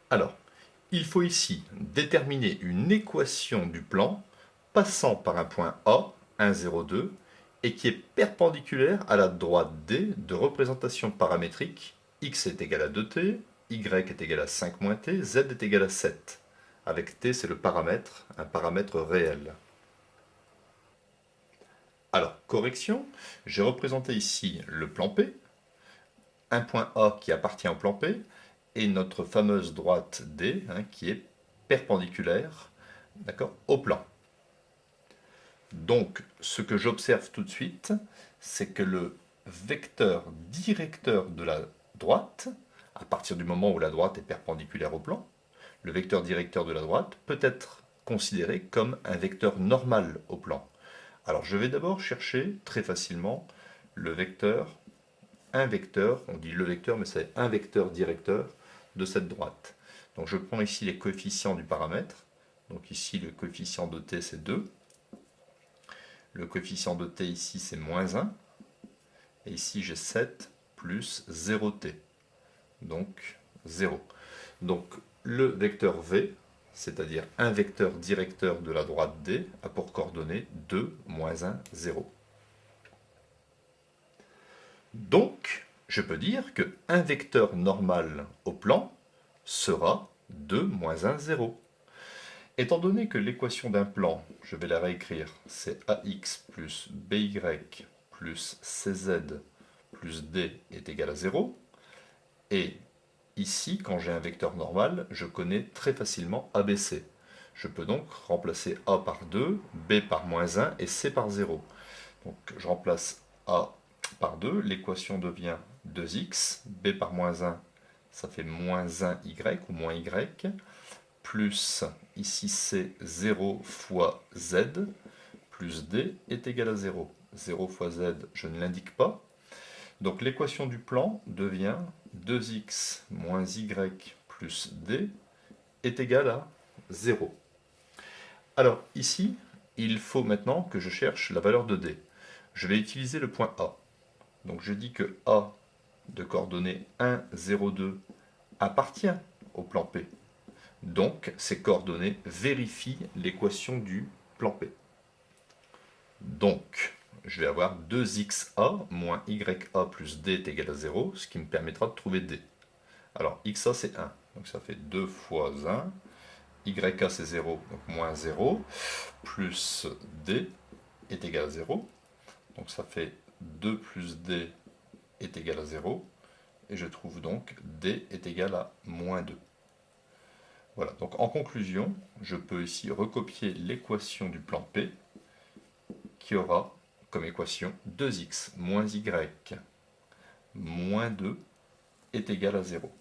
Alors, il faut ici déterminer une équation du plan passant par un point A, 1, 0, 2, et qui est perpendiculaire à la droite D de représentation paramétrique x est égal à 2t, y est égal à 5 moins t, z est égal à 7. Avec t, c'est le paramètre, un paramètre réel. Alors, correction, j'ai représenté ici le plan P, un point A qui appartient au plan P, et notre fameuse droite D qui est perpendiculaire, d'accord, au plan. Donc, ce que j'observe tout de suite, c'est que le vecteur directeur de la droite, à partir du moment où la droite est perpendiculaire au plan, le vecteur directeur de la droite peut être considéré comme un vecteur normal au plan. Alors, je vais d'abord chercher très facilement le vecteur, un vecteur, on dit le vecteur, mais c'est un vecteur directeur de cette droite. Donc, je prends ici les coefficients du paramètre. Donc, ici, le coefficient de t, c'est 2. Le coefficient de t ici, c'est moins 1. Et ici, j'ai 7 plus 0t. Donc, 0. Donc, le vecteur v, c'est-à-dire un vecteur directeur de la droite D, a pour coordonnées 2, moins 1, 0. Donc, je peux dire qu'un vecteur normal au plan sera 2, moins 1, 0. Étant donné que l'équation d'un plan, je vais la réécrire, c'est ax plus by plus cz plus d est égal à 0, et ici, quand j'ai un vecteur normal, je connais très facilement ABC. Je peux donc remplacer a par 2, b par moins 1 et c par 0. Donc je remplace a par 2, l'équation devient 2x, b par moins 1, ça fait moins 1y ou moins y, plus ici c'est 0 fois z, plus d est égal à 0. 0 fois z, je ne l'indique pas. Donc l'équation du plan devient 2x moins y plus d est égal à 0. Alors ici, il faut maintenant que je cherche la valeur de d. Je vais utiliser le point A. Donc je dis que A de coordonnées 1, 0, 2 appartient au plan P. Donc ces coordonnées vérifient l'équation du plan P. Donc je vais avoir 2xa moins ya plus d est égal à 0, ce qui me permettra de trouver d. Alors xa c'est 1, donc ça fait 2 fois 1, yk c'est 0, donc moins 0, plus d est égal à 0, donc ça fait 2 plus d est égal à 0, et je trouve donc d est égal à moins 2. Voilà, donc en conclusion, je peux ici recopier l'équation du plan P, qui aura comme équation 2x moins y moins 2 est égal à 0.